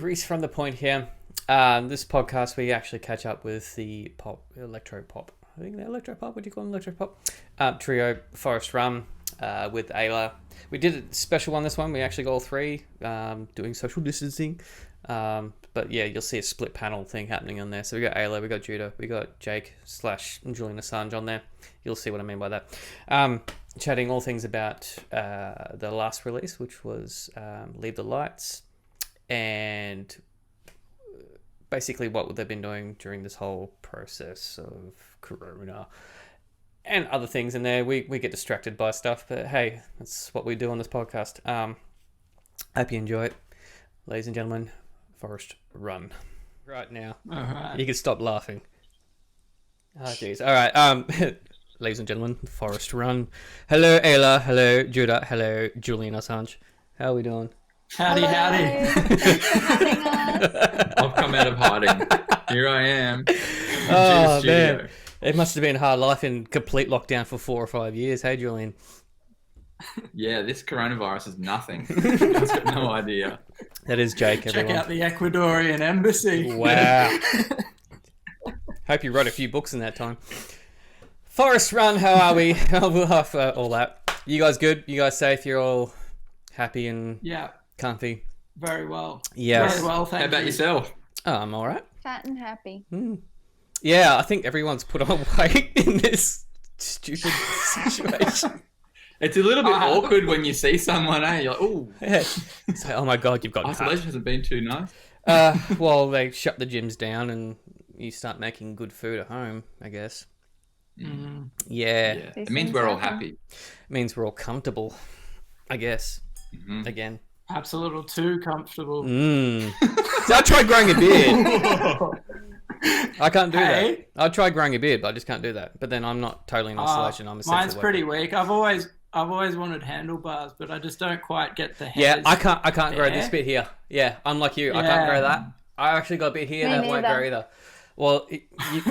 Reese from The Point here. This podcast, we actually catch up with the electro pop. I think the electro pop. What do you call them? Electro pop trio, Forrest Run, with Ayla. We did a special one. This one, we actually got all three, doing social distancing. But yeah, you'll see a split panel thing happening on there. So we got Ayla, we got Judo, we got Jayke / Julian Assange on there. You'll see what I mean by that. Chatting all things about the last release, which was Leave the Lights, and basically what they've been doing during this whole process of Corona and other things in there. We get distracted by stuff, but hey, that's what we do on this podcast. Hope you enjoy it. Ladies and gentlemen, Forrest Run. Right now. All right. You can stop laughing. Oh, jeez. All right. Ladies and gentlemen, Forrest Run. Hello, Ayla. Hello, Judo. Hello, Julian Assange. How are we doing? Howdy, howdy. Thanks for having us. I've come out of hiding. Here I am. Oh, Studio. man. It must have been a hard life in complete lockdown for 4 or 5 years. Hey, Julian. Yeah, this coronavirus is nothing. I've got no idea. That is Jayke, Check everyone. out the Ecuadorian embassy. Wow. Hope you wrote a few books in that time. Forrest Run, how are we? We'll have all that. You guys good? You guys safe? You're all happy and Yeah, comfy? very well. Yes. Very well, thank How about you. yourself? Oh, I'm all right. Fat and happy. Yeah, I think everyone's put on weight in this stupid situation. It's a little bit awkward when you see someone, eh? You're like, ooh, Yeah. It's like, oh my God, you've got isolation hasn't been too nice. well, they shut the gyms down and you start making good food at home, I guess. Mm. Yeah. Yeah. These It means things we're all happen. happy. Means we're all comfortable, I guess. Mhm. Again. Perhaps a little too comfortable. So I tried growing a beard. I can't do Hey? that. I tried growing a beard, but I just can't do that. But then I'm not totally in isolation. I'm essentially Mine's pretty weak. I've always wanted handlebars, but I just don't quite get the Yeah, hairs. I can't grow this there. bit here. Yeah, unlike you, I can't grow Yeah. that. I actually got a bit here Me that won't grow neither. either. Well,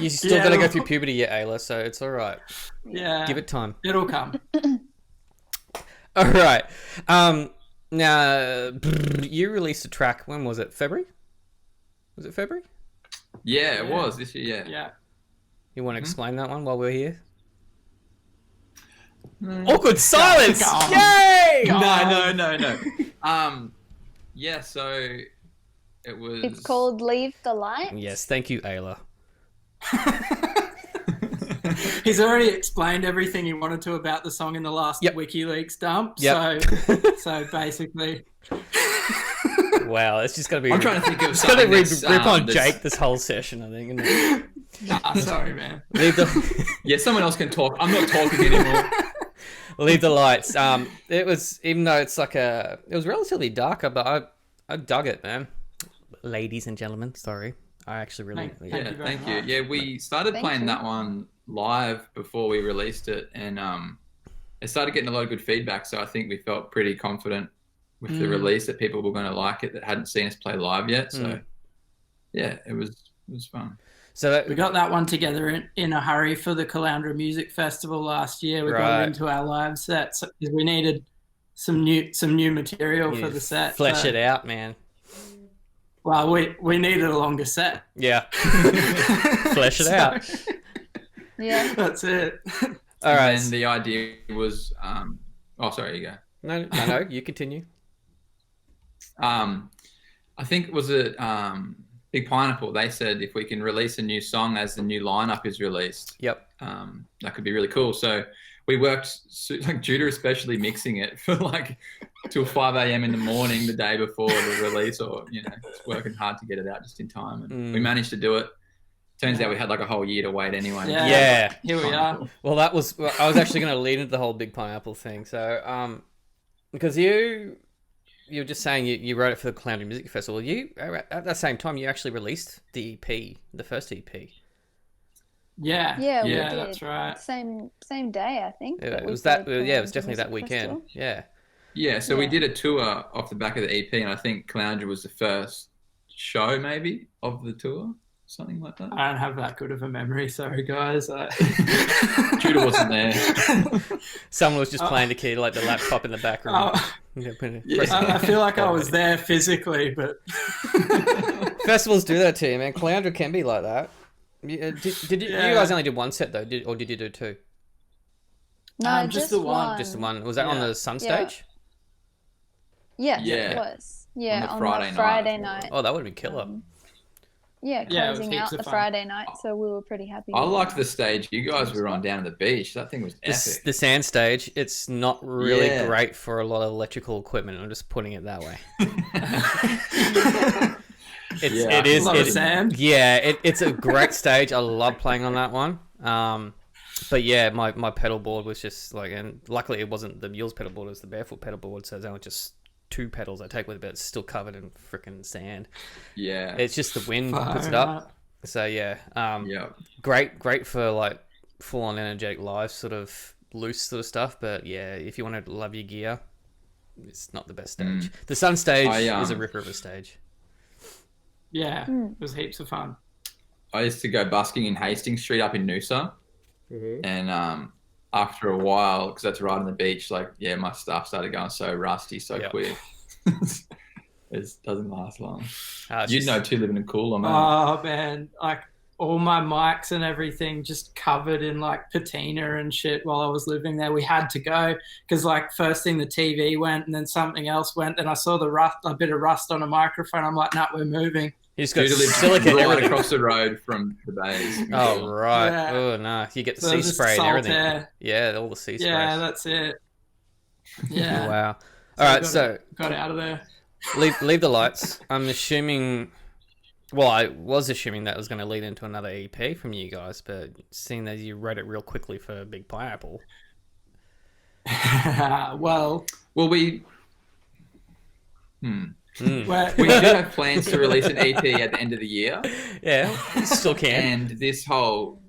you still Yeah. got to go through puberty yet, Ayla, so it's all right. Yeah, Give it time. it'll come. All right. Now, you released a track. When was it? February? Was it February? Yeah, it was this year, yeah. Yeah. You want to explain that one while we're here? Mm. Awkward silence! Go on. Yay! Go on. No. Yeah, so it was... It's called Leave the Light. Yes, thank you, Ayla. He's already explained everything he wanted to about the song in the last Yep. WikiLeaks dump. Yep. So basically, Wow, it's just going to be... I'm trying to think of It's going to something that's, rip on that's- Jayke this whole session, I think. Isn't it? nah, sorry, man. Leave the... Yeah, someone else can talk. I'm not talking anymore. Leave the Lights. It was, even though it's like it was relatively darker, but I dug it, man. Ladies and gentlemen, sorry. I actually really... Thank Yeah, you very thank you. much. Yeah, we started Thank playing you. that one live before we released it, and it started getting a lot of good feedback. So I think we felt pretty confident with the release that people were going to like it that hadn't seen us play live yet. So yeah, it was fun. So We got that one together in a hurry for the Caloundra Music Festival last year. We got Right. it into our live set because we needed some new material for the set. flesh so- it out, man. Well, we needed a longer set. Yeah. Flesh it out. Yeah. That's it. All right. And the idea was, oh, sorry, you go. No, you continue. I think was it Big Pineapple. They said if we can release a new song as the new lineup is released, Yep. that could be really cool. So we worked, like Judo especially, mixing it for like till 5 a.m. in the morning the day before the release, or just working hard to get it out just in time. And we managed to do it. Turns out we had like a whole year to wait anyway. Yeah. Here we are. Well, I was actually going to lead into the whole Big Pineapple thing. So, because you were just saying you wrote it for the Caloundra Music Festival. You at the same time you actually released the EP, the first EP. Yeah. Yeah, we Yeah, did. that's right. Same day, I think. It we was that. played Yeah, it was Caloundra definitely that Music weekend. Festival. Yeah. Yeah, so we Yeah. did a tour off the back of the EP, and I think Caloundra was the first show maybe of the tour. something like that. I don't have that good of a memory. Sorry, guys. Judo wasn't there. Someone was just playing the key, like the laptop in the back room. I feel like I was there physically, but festivals do that to you, man. Caloundra can be like that. Did you guys only did one set though, or did you do two? No, just the one. Just the one. Was that on the Sun stage? Yeah, Yeah. it was. Yeah, On the on Friday the night. night. Oh, that would have been killer. Yeah, Yeah, it was closing out heaps the of fun. Friday night, so we were pretty happy. I with liked that. the stage you guys were on down at the beach. That thing was epic. The sand stage, it's not really Yeah. great for a lot of electrical equipment. I'm just putting it that way. Yeah. It is. A lot of sand. Yeah, it's a great stage. I love playing on that one. But yeah, my pedal board was just like, and luckily it wasn't the mule's pedal board, it was the barefoot pedal board. So there's only just 2 pedals I take with it, but it's still covered in freaking sand. Yeah. It's just the wind puts it Far up. out. So yeah, Yeah. great for like full on energetic live sort of loose sort of stuff. But yeah, if you want to love your gear, it's not the best stage. The Sun stage is a ripper of a stage. Yeah, it was heaps of fun. I used to go busking in Hastings Street up in Noosa. And after a while, because that's right on the beach, like, yeah, my stuff started going so rusty so quick. It doesn't last long. You'd know too, living in Coolum, mate. Oh man, like all my mics and everything just covered in like patina and shit while I was living there. We had to go because like first thing the TV went and then something else went, and I saw a bit of rust on a microphone. I'm like, nah, we're moving. You just got Dude lived silica right everything. across the road from the bays. Oh right. Yeah. Oh no, you get the So sea just spray and salt everything. air. Yeah, all the sea spray. Yeah, that's it. Yeah. Wow. All right, so got out of there. leave the lights. I'm assuming. Well, I was assuming that was going to lead into another EP from you guys, but seeing that you wrote it real quickly for Big Pineapple. Well, we we're- do have plans to release an EP at the end of the year, Yeah, still can. and this whole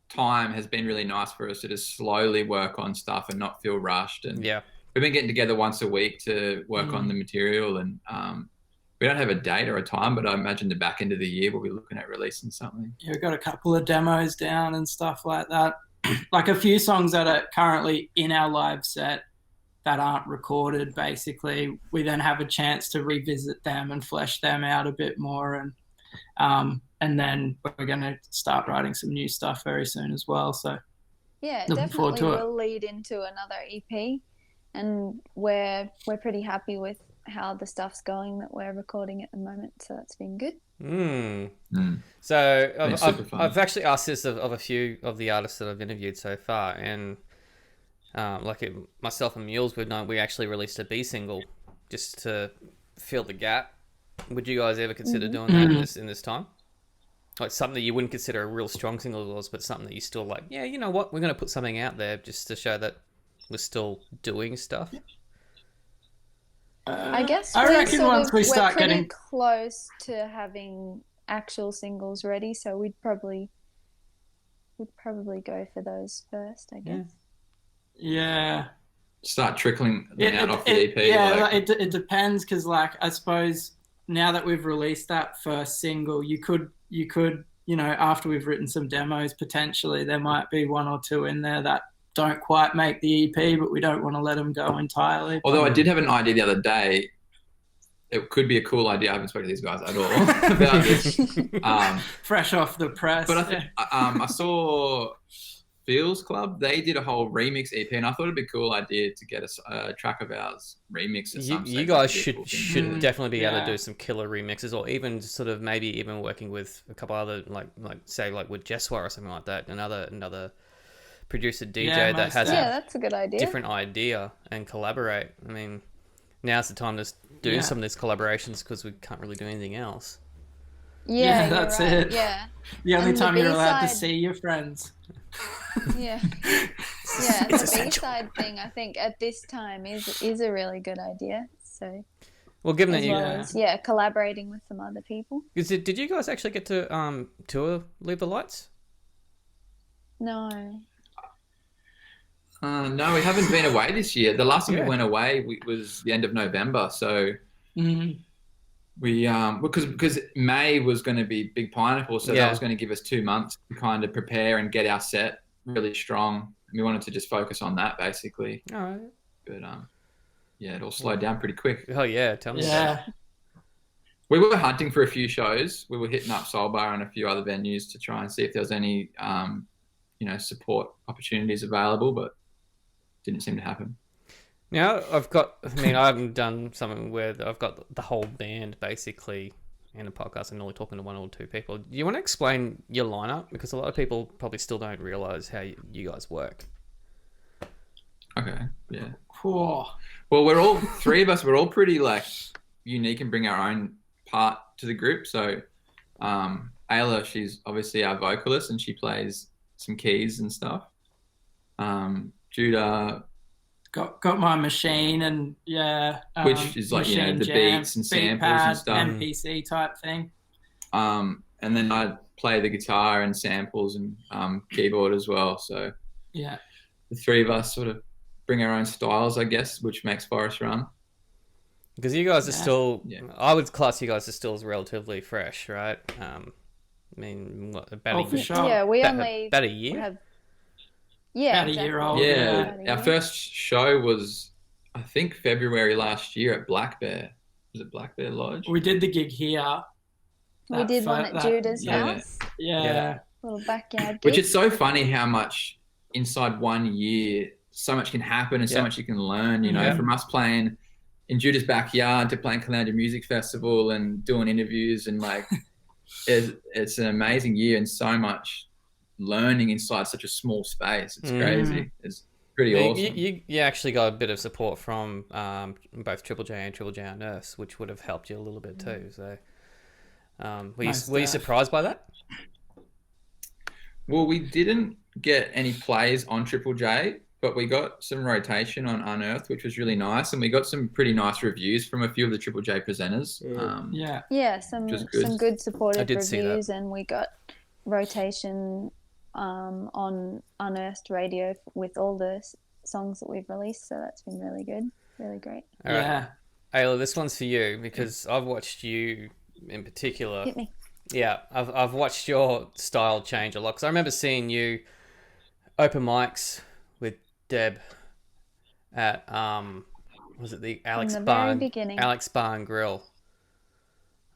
time has been really nice for us to just slowly work on stuff and not feel rushed. And Yeah. we've been getting together once a week to work on the material, and we don't have a date or a time, but I imagine the back end of the year we'll be looking at releasing something. Yeah, we've got a couple of demos down and stuff like that. Like a few songs that are currently in our live set that aren't recorded, basically. We then have a chance to revisit them and flesh them out a bit more. And then we're going to start writing some new stuff very soon as well. So Yeah, Looking forward definitely to it. will lead into another EP, and we're pretty happy with how the stuff's going that we're recording at the moment. So that's been good. So It's super fun. I've actually asked this of a few of the artists that I've interviewed so far, and myself and Mules, we actually released a B single just to fill the gap. Would you guys ever consider doing that in this time? Like something that you wouldn't consider a real strong single of yours, but something that you still like, yeah, you know what, we're going to put something out there just to show that we're still doing stuff. I guess I reckon once we start we're pretty getting close to having actual singles ready, so we'd probably go for those first, I guess. Yeah. Start trickling them out off the EP. Yeah, like- it depends because, like, I suppose now that we've released that first single, you could, after we've written some demos, potentially there might be one or two in there that don't quite make the EP, but we don't want to let them go entirely. Although I did have an idea the other day. It could be a cool idea. I haven't spoken to these guys at all about this. Fresh off the press. But I think I saw Feels Club. They did a whole remix EP, and I thought it'd be a cool idea to get a track of ours remixed. At some You stage. guys That'd be a cool thing. should definitely be able to Yeah. do some killer remixes, or even sort of maybe even working with a couple other like say with Jeswa or something like that. Another producer DJ Yeah, that most has Yeah, a that's a good idea. different idea and collaborate. I mean, now's the time to do some of these collaborations because we can't really do anything else. Yeah, Yeah, that's you're right. it. Yeah, the only and the time you're allowed to B-side- see your friends. yeah, yeah. It's The essential. B-side thing, I think, at this time is a really good idea. So Well, given that as you well as collaborating with some other people. did you guys actually get to tour Leave the Lights? No. No, we haven't been away this year. The last time Yeah. we went away was the end of November. So Mm. We because May was going to be Big Pineapple, so Yeah. that was going to give us 2 months to kind of prepare and get our set really strong. We wanted to just focus on that basically, All right. but yeah, it all slowed down pretty quick. Oh yeah, tell me about it. Yeah. We were hunting for a few shows. We were hitting up Soul Bar and a few other venues to try and see if there was any support opportunities available, but didn't seem to happen. Now I haven't done something where I've got the whole band basically in a podcast. I'm normally talking to one or two people. Do you want to explain your lineup? Because a lot of people probably still don't realize how you guys work. Okay, yeah. Cool. Well, we're all three of us. We're all pretty like unique and bring our own part to the group. So, Ayla, she's obviously our vocalist and she plays some keys and stuff. Judo, Got my machine and which is like machine the jam, beats and beat samples pad, and stuff. MPC type thing. And then I play the guitar and samples and keyboard as well. So Yeah. the three of us sort of bring our own styles, I guess, which makes Forrest Run. Because you guys are still, Yeah. I would class you guys as still as relatively fresh, right? I mean, what, about For a sure. Yeah, we about, only about a year. have. Yeah, About a year old. Yeah, About a our year. first show was, I think, February last year at Black Bear. Was it Black Bear Lodge? We did the gig here. We did one at Judo's yeah. house, Yeah. little backyard Which gig. is so funny how much inside 1 year, so much can happen and so Yeah. much you can learn, you know, Yeah. from us playing in Judah's backyard to playing Caloundra Music Festival and doing interviews and like, it's an amazing year and so much learning inside such a small space. It's crazy. It's pretty awesome. You actually got a bit of support from both Triple J and Triple J Unearthed, which would have helped you a little bit too. So, were you surprised by that? Well, we didn't get any plays on Triple J, but we got some rotation on Unearthed, which was really nice, and we got some pretty nice reviews from a few of the Triple J presenters. Yeah. Some Just good. some good I supportive did see that. reviews, and we got rotation on Unearthed Radio with all the songs that we've released. So that's been really good, really great. All right. Yeah. Ayla, this one's for you because I've watched you in particular. Hit me. Yeah, I've watched your style change a lot because I remember seeing you open mics with Deb at was it the Alex From the Bar very and- beginning. Alex Bar and Grill.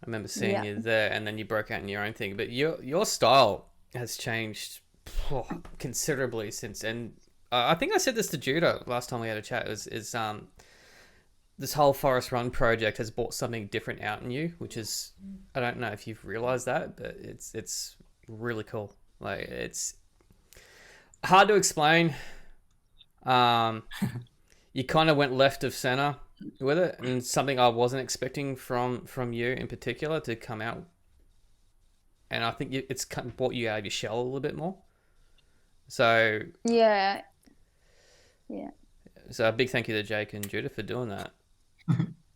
I remember seeing Yeah. you there, and then you broke out in your own thing. But your style has changed considerably since. And I think I said this to Judo last time we had a chat. Is this whole Forrest Run project has brought something different out in you, which is, I don't know if you've realized that, but it's really cool. Like, it's hard to explain. You kind of went left of center with it, and something I wasn't expecting from you in particular to come out. And I think it's kind of brought you out of your shell a little bit more. So Yeah. a big thank you to Jayke and Judo for doing that.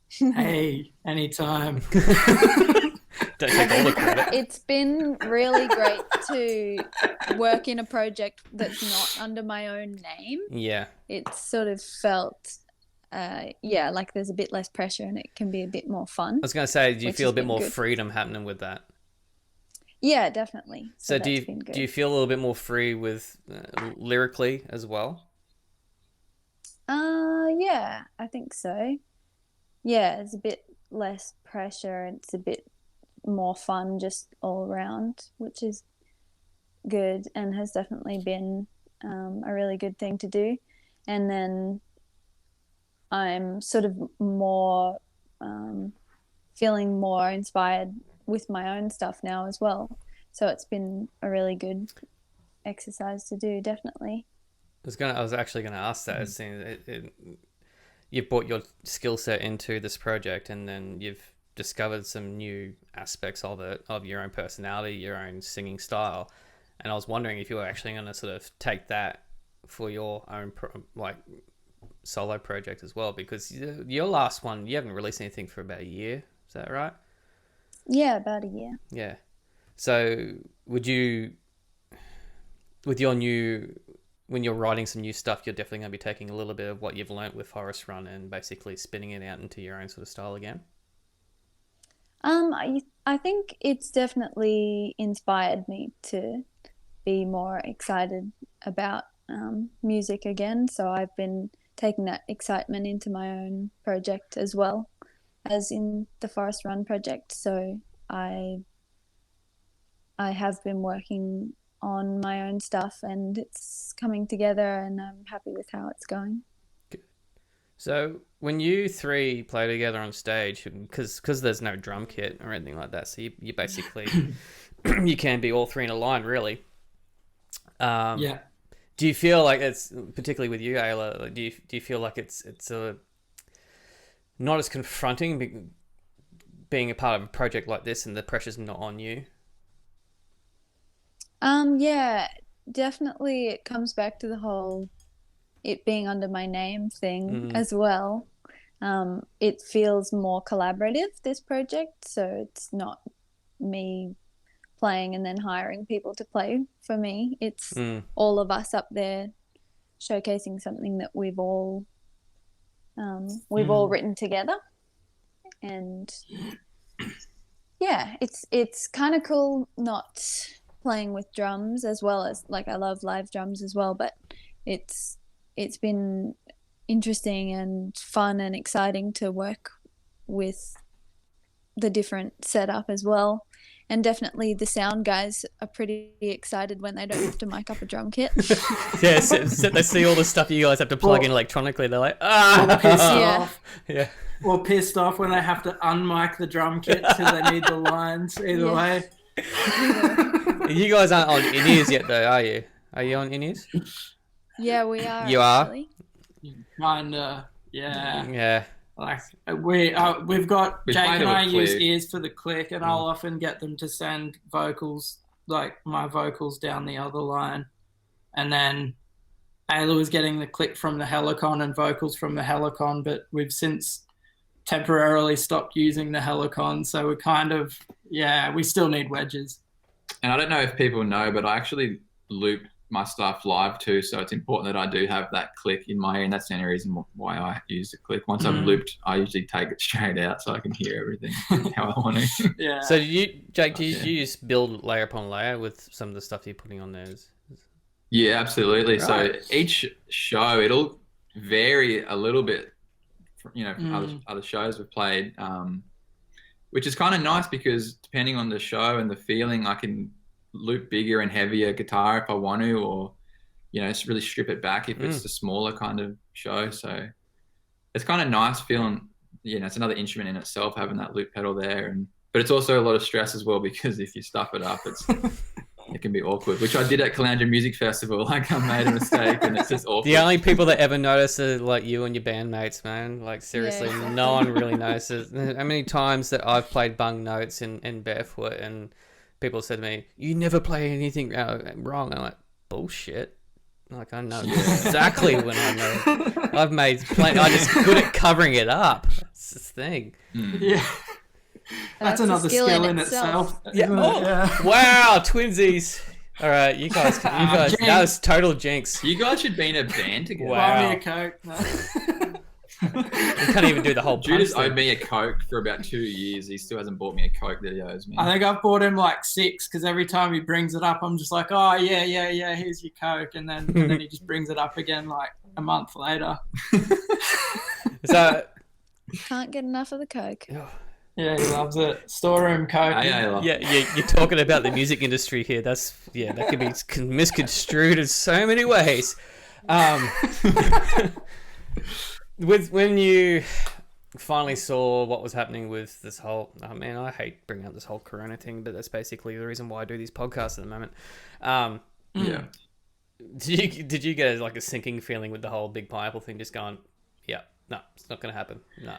Hey, anytime. Don't take all the credit. It's been really great to work in a project that's not under my own name. Yeah. It's sort of felt, like there's a bit less pressure and it can be a bit more fun. I was going to say, do you Which feel a has bit been more good. freedom happening with that? Yeah, definitely. So that's been good. do you feel a little bit more free with lyrically as well? Yeah, I think so. Yeah, it's a bit less pressure and it's a bit more fun just all around, which is good and has definitely been a really good thing to do. And then I'm sort of more feeling more inspired with my own stuff now as well. So it's been a really good exercise to do, definitely. I was actually going to ask that. You've brought your skill set into this project, and then you've discovered some new aspects of it, of your own personality, your own singing style. And I was wondering if you were actually going to sort of take that for your own solo project as well, because your last one, you haven't released anything for about a year. Is that right? Yeah, about a year. Yeah. So would you, with your new, when you're writing some new stuff, you're definitely going to be taking a little bit of what you've learnt with Forrest Run and basically spinning it out into your own sort of style again? I think it's definitely inspired me to be more excited about music again. So I've been taking that excitement into my own project as well as in the Forrest Run project. So I have been working on my own stuff and it's coming together and I'm happy with how it's going. So when you three play together on stage, because there's no drum kit or anything like that, so you basically you can be all three in a line, really. Yeah. Do you feel like it's, particularly with you, Ayla, like, do you feel like it's not as confronting being a part of a project like this and the pressure's not on you? Yeah, definitely it comes back to the whole it being under my name thing as well. It feels more collaborative, this project, so it's not me playing and then hiring people to play for me. It's all of us up there showcasing something that we've all written together. And yeah, it's kind of cool not playing with drums as well as, like, I love live drums as well, but it's been interesting and fun and exciting to work with the different setup as well. And definitely the sound guys are pretty excited when they don't have to mic up a drum kit. Yeah, so they see all the stuff you guys have to plug in electronically. They're like, pissed off. Yeah. Or pissed off when they have to unmic the drum kit because they need the lines. Either way. You guys aren't on in-ears yet, though, are you? Are you on in-ears? Yeah, we are. You actually. Kinda, yeah. Yeah. Like we've got Jayke and I use ears for the click, and I'll often get them to send vocals, like my vocals, down the other line, and then Ayla was getting the click from the Helicon and vocals from the Helicon, but we've since temporarily stopped using the Helicon, so we're kind of we still need wedges. And I don't know if people know, but I actually loop my stuff live too, so it's important that I do have that click in my ear, and that's the only reason why I use the click. Once I've looped, I usually take it straight out so I can hear everything how I want to. Yeah. So Jayke, do you just build layer upon layer with some of the stuff you're putting on there? Yeah, absolutely. Right. So each show, it'll vary a little bit from, other shows we've played, which is kind of nice because depending on the show and the feeling, I can loop bigger and heavier guitar if I want to, or just really strip it back if it's a smaller kind of show. So it's kind of nice feeling, it's another instrument in itself having that loop pedal there, but it's also a lot of stress as well because if you stuff it up, it can be awkward, which I did at Caloundra Music Festival. Like, I made a mistake and it's just awkward. The only people that ever notice are like you and your bandmates, man. Like, seriously, no one really notices. How many times that I've played bung notes in barefoot and people said to me, "You never play anything wrong." I'm like, bullshit. Like, I know exactly when I know. I've made plenty. I'm just good at covering it up. That's the thing. Yeah. That's another skill in itself. Yeah. Oh, yeah. Wow, twinsies. All right, you guys, that was total jinx. You guys should be in a band together. Buy me a Coke. No. You can't even do the whole punch Judas thing. owed me a Coke for about 2 years. He still hasn't bought me a Coke that he owes me. I think I've bought him like 6 because every time he brings it up, I'm just like, oh, yeah, here's your Coke. And then he just brings it up again like a month later. So, Can't get enough of the Coke. Yeah, he loves it. Storeroom Coke. You're talking about the music industry here. That could be misconstrued in so many ways. When you finally saw what was happening with this whole, I hate bringing up this whole Corona thing, but that's basically the reason why I do these podcasts at the moment. Yeah. Did you get like a sinking feeling with the whole Big Pineapple thing? Just going, no, it's not going to happen. No.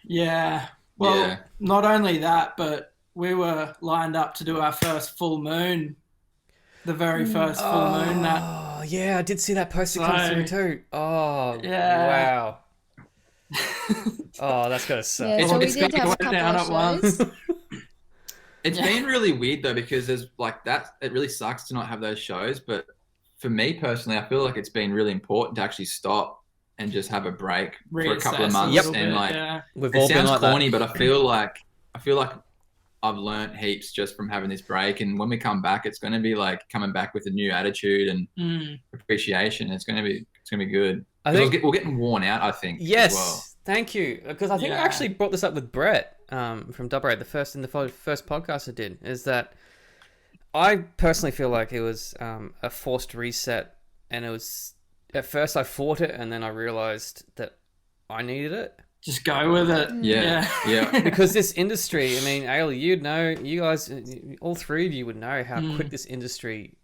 Yeah. Well, not only that, but we were lined up to do our first full moon, the very first full moon. Oh, yeah, I did see that poster come through too. Oh, yeah. Wow. Oh, that's got to suck. Yeah, so we did have a couple of shows. It's been really weird though, because there's like that, it really sucks to not have those shows. But for me personally, I feel like it's been really important to actually stop and just have a break for a couple of months. Yep. And We've all it sounds been like corny, that. but I feel like I feel like I've learnt heaps just from having this break, and when we come back, it's going to be like coming back with a new attitude and appreciation. It's going to be good. I think we're getting worn out, I think. Yes, as well. thank you. Because I think I actually brought this up with Brett from Double Eight, the first podcast I did, is that I personally feel like it was a forced reset, and it was at first I fought it, and then I realized that I needed it. Just go with it. Yeah. Because this industry, I mean, Ayla, you'd know, you guys, all three of you would know how quick this industry,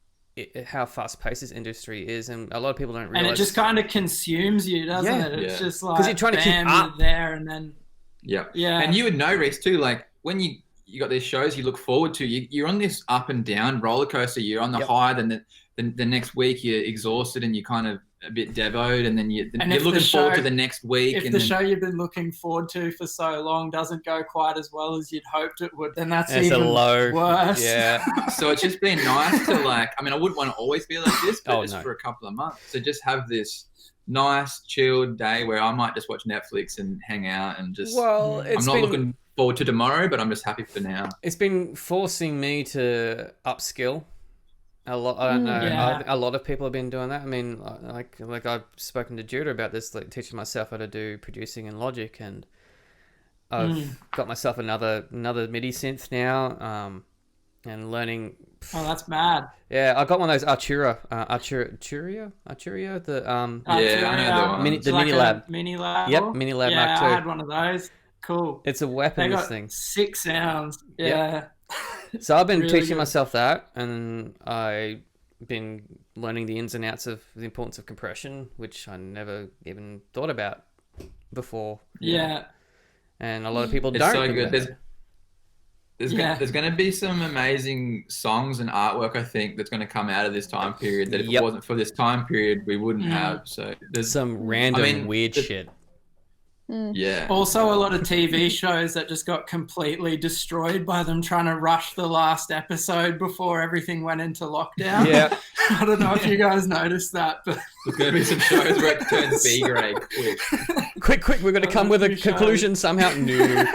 how fast-paced this industry is, and a lot of people don't realize. And it just kind of consumes you, doesn't it? It's just like, you're trying to keep up there, and then yeah. And you would know, Reese, too, like when you got these shows you look forward to, you're on this up and down roller coaster. You're on the high, then the next week you're exhausted and you're kind of a bit devoed, and then you're looking forward to the next week. If the show you've been looking forward to for so long doesn't go quite as well as you'd hoped it would, then that's even worse. Yeah. So it's just been nice to like, I mean, I wouldn't want to always be like this, but for a couple of months. So just have this nice, chilled day where I might just watch Netflix and hang out and just, I'm not looking forward to tomorrow, but I'm just happy for now. It's been forcing me to upskill. A lot. I don't know. A lot of people have been doing that. I mean, like I've spoken to Judo about this, like teaching myself how to do producing in Logic, and I've got myself another MIDI synth now, and learning. Oh, that's mad. Yeah, I got one of those Arturia, the I know the Minilab. Minilab. Yep, Minilab Mark II. I had one of those. Cool. It's a weapon. This thing. 6 sounds. Yeah. Yep. So I've been teaching myself that, and I've been learning the ins and outs of the importance of compression, which I never even thought about before. Yeah. And a lot of people it's don't. So think good. There's going to be some amazing songs and artwork, I think, that's going to come out of this time period that if it wasn't for this time period, we wouldn't have. So there's some random weird shit. Yeah. Also, a lot of TV shows that just got completely destroyed by them trying to rush the last episode before everything went into lockdown. Yeah. I don't know if you guys noticed that, but there's going to be some shows where it turns B grade quick. Quick! We're going to come with a conclusion somehow. No.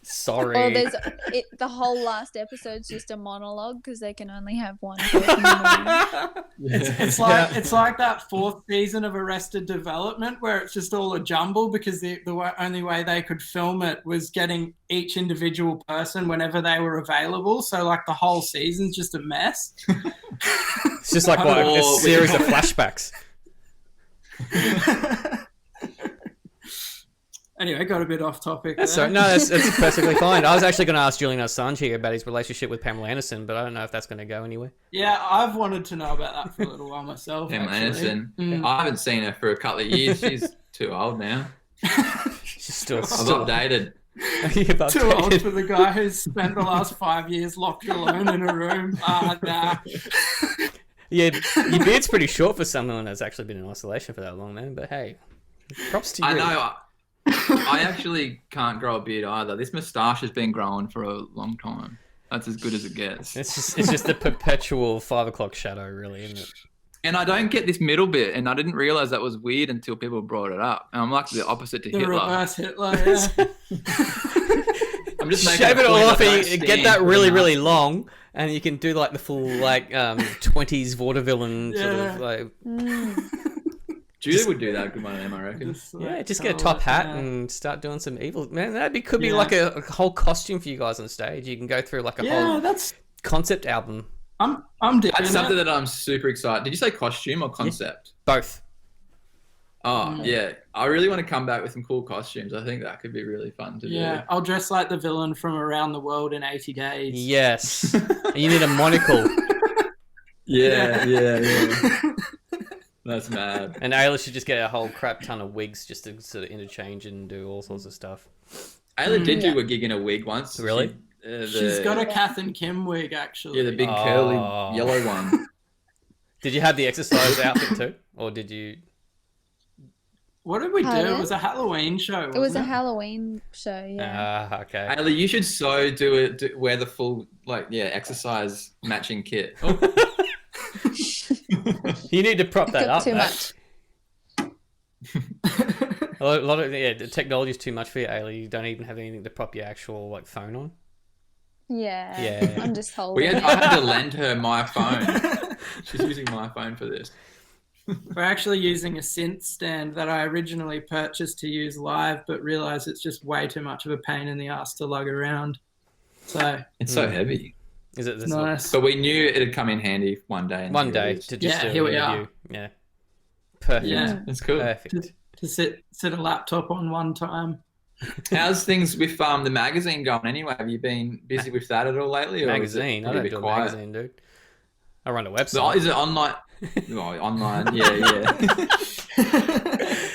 Sorry. Or the whole last episode's just a monologue because they can only have one person in the room. It's like that 4th season of Arrested Development where it's just all a jumble because the only way they could film it was getting each individual person whenever they were available. So like the whole season's just a mess. It's just like a series of flashbacks. Anyway, got a bit off topic. That's perfectly fine. I was actually going to ask Julian Assange here about his relationship with Pamela Anderson, but I don't know if that's going to go anywhere. Yeah, I've wanted to know about that for a little while myself. Pamela Anderson. I haven't seen her for a couple of years. She's too old now. She's still I've updated. Too old for the guy who's spent the last 5 years locked alone in a room. Nah. Yeah, your beard's pretty short for someone that's actually been in isolation for that long, man. But hey, props to you. I know. I actually can't grow a beard either. This moustache has been growing for a long time. That's as good as it gets. It's just the perpetual 5 o'clock shadow, really, isn't it? And I don't get this middle bit, and I didn't realize that was weird until people brought it up. And I'm like the opposite to Hitler. Reverse Hitler, yeah. I'm just making shave it all off and get that really, really long, and you can do like the full 20s vaudevillain sort of like. Judo would do that good one of them, I reckon. Just get a top hat and start doing some evil. Man, could be like a whole costume for you guys on stage. You can go through like a whole concept album. I'm doing That's something that I'm super excited. Did you say costume or concept? Yeah, both. Oh, yeah. I really want to come back with some cool costumes. I think that could be really fun to do. Yeah, I'll dress like the villain from Around the World in 80 Days. Yes. You need a monocle. Yeah. That's mad. And Ayla should just get a whole crap ton of wigs just to sort of interchange and do all sorts of stuff. Ayla did do a gig in a wig once. Really? She's got a Kath and Kim wig, actually. Yeah, the big curly yellow one. Did you have the exercise outfit too? Or did you... What did we do? It was a Halloween show, It was a Halloween show, yeah. Okay. Ayla, you should wear the full, exercise matching kit. You need to prop that up. Too much. A lot of the technology is too much for you, Ayla. You don't even have anything to prop your actual phone on. Yeah. I'm just I holding it. had to lend her my phone. She's using my phone for this. We're actually using a synth stand that I originally purchased to use live, but realized it's just way too much of a pain in the ass to lug around. So it's so heavy. Is it this nice. But we knew it'd come in handy one day. One day to just do here an we interview. are. Yeah. Perfect. Yeah. It's cool. Perfect. To sit a laptop on one time. How's things with the magazine going anyway? Have you been busy with that at all lately? Or Magazine? I don't do a magazine, dude. I run a website. Is it online? Oh, online, yeah.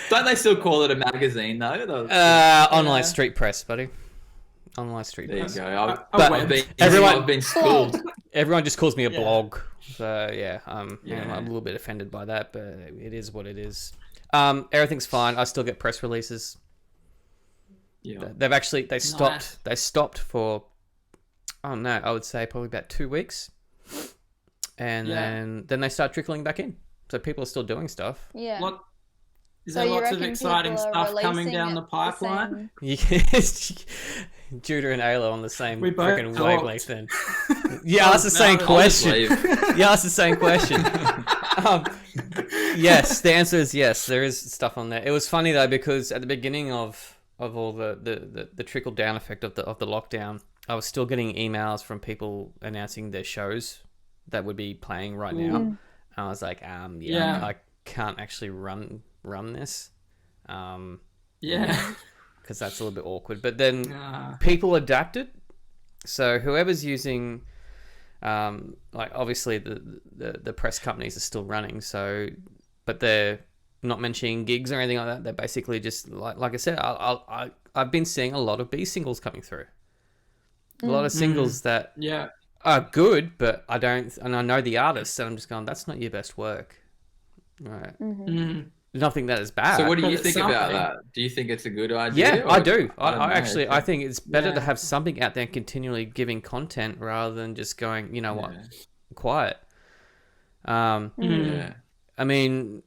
Don't they still call it a magazine though? Online street press, buddy. Online street There you press. go. Everyone- I've been schooled. Everyone just calls me a Yeah. blog. So yeah, I'm a little bit offended by that, but it is what it is. Everything's fine. I still get press releases. Yeah. They stopped. Nice. They stopped for, I would say probably about 2 weeks, and then they start trickling back in. So people are still doing stuff. Yeah. Is So there you lots of reckon exciting people are stuff coming releasing down at the pipeline? Yes, Judo and Ayla on the same We both freaking talked. wavelength. Then you asked the same I'll question. leave. You asked the same question. Yes, the answer is yes. There is stuff on there. It was funny though because at the beginning of all the trickle down effect of the lockdown, I was still getting emails from people announcing their shows that would be playing right now. And I was like, Yeah. I can't actually run this, Yeah. because that's a little bit awkward. But then Ah. people adapted. So whoever's using, like obviously the press companies are still running. So, but they're not mentioning gigs or anything like that. They're basically just like I said. I've been seeing a lot of B singles coming through. A lot of singles that Yeah. are good, but I don't, and I know the artists, and I'm just going, that's not your best work. Right. Mm. Nothing that is bad. So what do But you it's think about something. that? Do you think it's a good idea? Yeah, or- I do. I don't know. I think it's better to Yeah. have something out there and continually giving content rather than just going, you know what, Yeah. quiet. Yeah. I mean,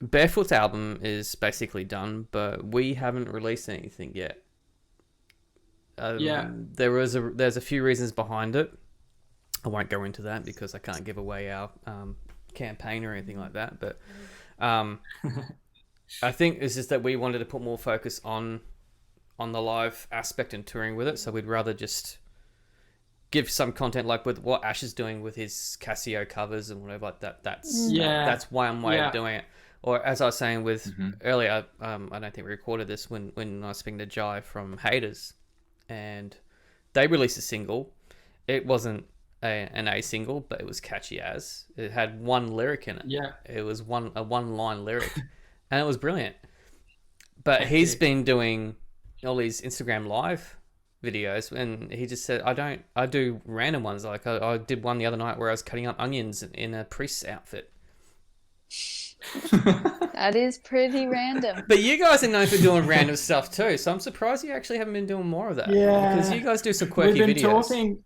Barefoot's album is basically done, but we haven't released anything yet. Yeah. There's a few reasons behind it. I won't go into that because I can't give away our campaign or anything like that. But I think it's just that we wanted to put more focus on the live aspect and touring with it. So we'd rather just give some content like with what Ash is doing with his Casio covers and whatever like that. That's one way of doing it. Or as I was saying with earlier, I don't think we recorded this when I was speaking to Jai from Haters, and they released a single. It wasn't an A single, but it was catchy as. It had one lyric in it. Yeah. It was a one-line lyric, and it was brilliant. But he's been doing all these Instagram live videos, and he just said, I do random ones. Like I did one the other night where I was cutting up onions in a priest's outfit. That is pretty random. But you guys are known for doing random stuff too, so I'm surprised you actually haven't been doing more of that. Yeah. Because you guys do some quirky We've been videos. talking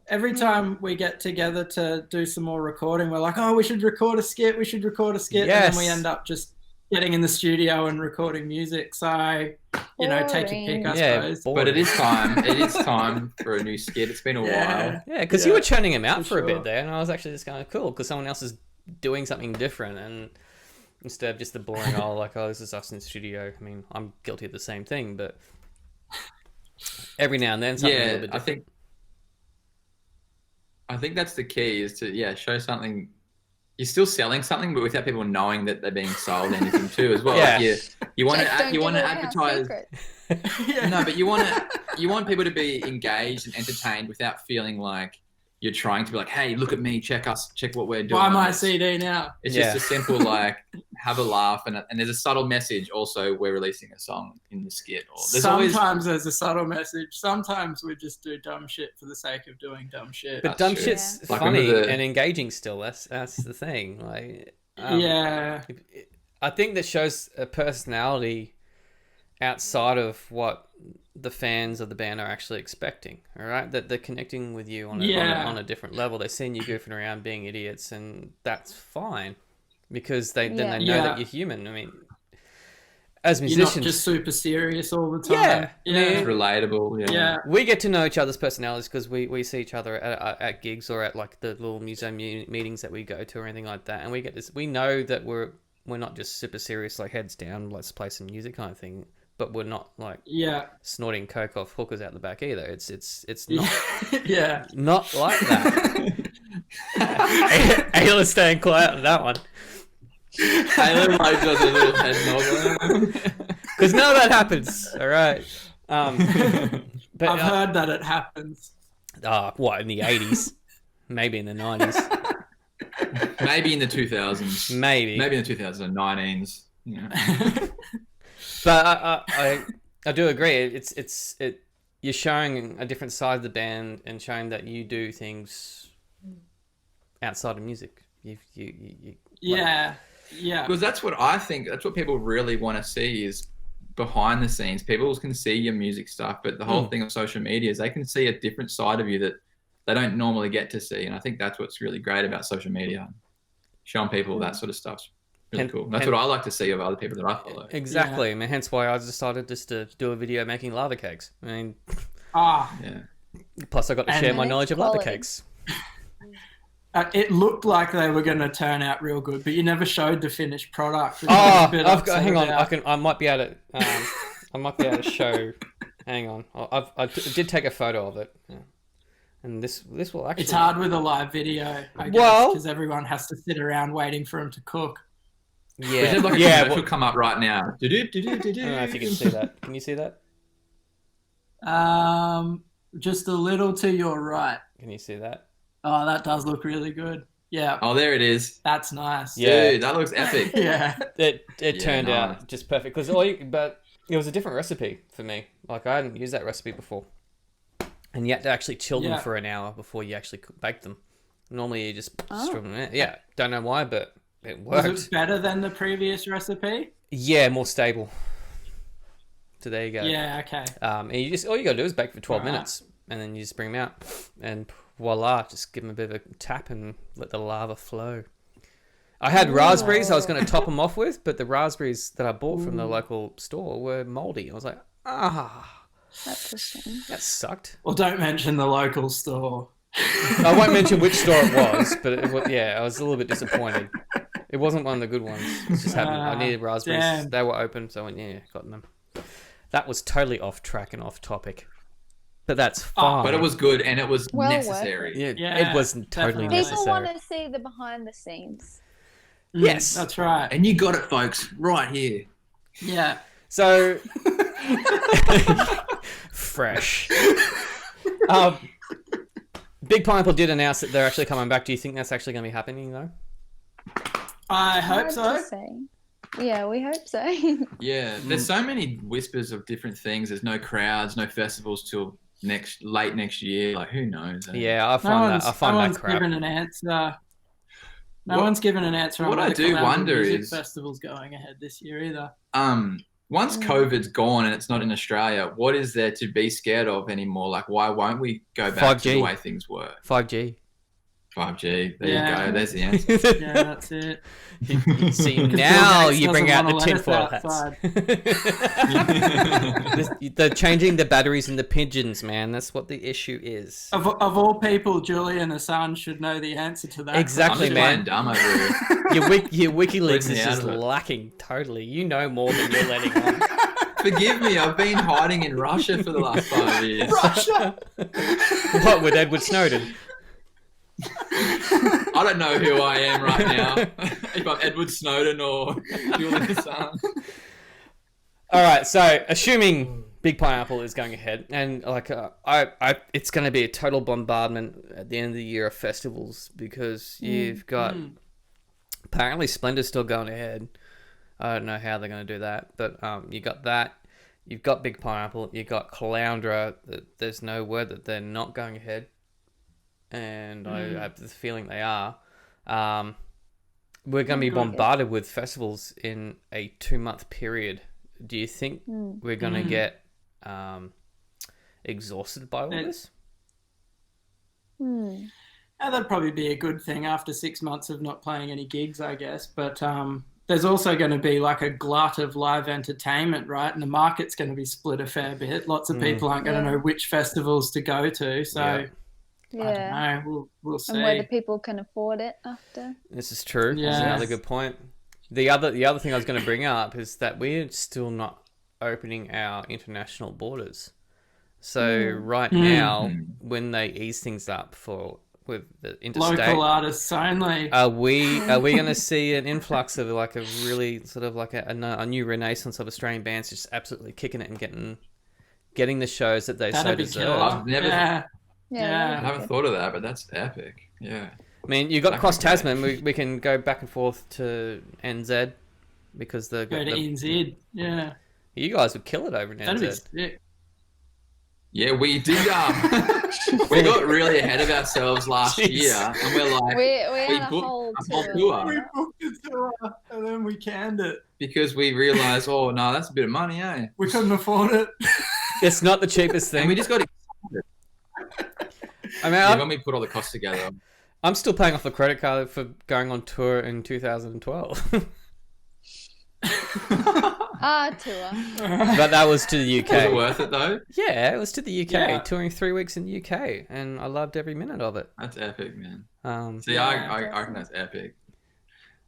every time we get together to do some more recording. We're like, oh, we should record a skit. We should record a skit. Yes. And then we end up just getting in the studio and recording music. So, take your pick, I suppose. boring. But it is time. It is time for a new skit. It's been a while. Yeah, because you were churning him out for a sure. bit there, and I was actually just going, cool, because someone else is doing something different, and instead of just the boring, this is us in the studio. I mean, I'm guilty of the same thing, but every now and then something a little bit different. I think that's the key is to show something. You're still selling something, but without people knowing that they're being sold anything too as well. Yeah. Like you want Just don't to give away our advertise. secrets. No, but you want people to be engaged and entertained without feeling like you're trying to be like, hey, look at me, check what we're doing. Buy my CD now. It's just a simple have a laugh, and there's a subtle message. Also, we're releasing a song in the skit. Or Sometimes there's a subtle message. Sometimes we just do dumb shit for the sake of doing dumb shit. But dumb true. shit's Like, funny remember and engaging still. That's the thing. Yeah. I think that shows a personality outside of what the fans of the band are actually expecting. All right, that they're connecting with you on a different level. They're seeing you goofing around, being idiots, and that's fine because then they know that you're human. I mean, as You're musicians, not just super serious all the time. Yeah. It's relatable. Yeah. we get to know each other's personalities because we see each other at gigs or at like the little museum meetings that we go to or anything like that, and we get this. We know that we're not just super serious, like heads down, let's play some music kind of thing. But we're not like snorting coke off hookers out the back either. It's not not like that. Ayla's staying quiet on that one. Ayla like does a little head nod. Because none of that happens. All right. But I've heard that it happens. What in the 80s? Maybe in the 90s. Maybe in the 2000s. Maybe in the 2019s. Yeah. But I do agree. It's you're showing a different side of the band and showing that you do things outside of music. You Because that's what I think. That's what people really want to see is behind the scenes. People can see your music stuff, but the whole thing of social media is they can see a different side of you that they don't normally get to see. And I think that's what's really great about social media, showing people that sort of stuff's really cool. That's what I like to see of other people that I follow. Exactly. I mean, hence why I decided just to do a video making lava cakes. I mean, plus I got to share my knowledge of lava cakes. It looked like they were going to turn out real good, but you never showed the finished product. Hang on. I might be able to show. Hang on. I did take a photo of it. Yeah. And this will actually. It's hard with a live video, I guess, because everyone has to sit around waiting for them to cook. Yeah, it will come up right now. I don't know if you can see that. Can you see that? Just a little to your right. Can you see that? Oh, that does look really good. Yeah. Oh, there it is. That's nice. Yeah. Dude, that looks epic. It turned out just perfect but it was a different recipe for me. Like I hadn't used that recipe before, and you had to actually chill them for an hour before you actually bake them. Normally you just don't know why, but it worked. Was it better than the previous recipe? Yeah, more stable. So there you go. Yeah, okay. And you just all you gotta do is bake for 12 minutes, and then you just bring them out, and voila, just give them a bit of a tap and let the lava flow. I had raspberries I was going to top them off with, but the raspberries that I bought from the local store were moldy. I was like, That's a shame. that sucked. Well, don't mention the local store. I won't mention which store it was, but I was a little bit disappointed. It wasn't one of the good ones. It just happened. I needed raspberries. Damn. They were open, so I went, got them. That was totally off track and off topic. But that's fine. But it was good and it was necessary. Yeah, it was totally necessary. People want to see the behind the scenes. Yes. That's right. And you got it, folks, right here. Yeah. So, fresh. Big Pineapple did announce that they're actually coming back. Do you think that's actually going to be happening, though? I hope so. Yeah, we hope so. Yeah, there's so many whispers of different things. There's no crowds, no festivals till late next year. Like, who knows? Yeah, I find that crap. Given an answer. No one's given an answer. What I do wonder is festivals going ahead this year either. Once COVID's gone and it's not in Australia, what is there to be scared of anymore? Like, why won't we go back to the way things were? 5G. 5G. There you go. There's the answer. Yeah, that's it. See, now you bring out the tinfoil hats. They're changing the batteries in the pigeons, man. That's what the issue is. Of all people, Julian Assange should know the answer to that. Exactly, man. Dumb over here. Your wiki-leaks is just lacking totally. You know more than you're letting on. Forgive me, I've been hiding in Russia for the last 5 years. Russia! What, with Edward Snowden? I don't know who I am right now. If I'm Edward Snowden or Julian Assange. All right, so assuming Big Pineapple is going ahead, and like it's going to be a total bombardment at the end of the year of festivals because you've got apparently Splendor's still going ahead. I don't know how they're going to do that, but you got that. You've got Big Pineapple. You got Caloundra. There's no word that they're not going ahead. And I have the feeling they are. We're going to be bombarded with festivals in a 2-month period. Do you think we're going to get exhausted by all this? That'd probably be a good thing after 6 months of not playing any gigs, I guess. But there's also going to be like a glut of live entertainment, right? And the market's going to be split a fair bit. Lots of people aren't going to know which festivals to go to. So I don't know. We'll see. And whether people can afford it after. This is true. Yeah. That's another good point. The other thing I was going to bring up is that we're still not opening our international borders. So right now, when they ease things up with the interstate, local artists only, are we going to see an influx of like a really sort of like a new renaissance of Australian bands just absolutely kicking it and getting the shows that they so deserve? I've never, I Yeah. haven't thought of that, but that's epic. Yeah. I mean, you got across Tasman. We can go back and forth to NZ because go to NZ. Yeah. You guys would kill it over in That'd be NZ. sick. Yeah, we did. We got really ahead of ourselves last year, and we're like, we had a whole tour. We booked a tour and then we canned it because we realised, oh no, that's a bit of money, eh? We couldn't afford it. It's not the cheapest thing. And we just got excited. I mean, when we put all the costs together, I'm still paying off the credit card for going on tour in 2012. Tour. But that was to the UK. Was it worth it though? Yeah, it was to the UK. Touring 3 weeks in the UK, and I loved every minute of it. That's epic, man. See, I reckon that's epic.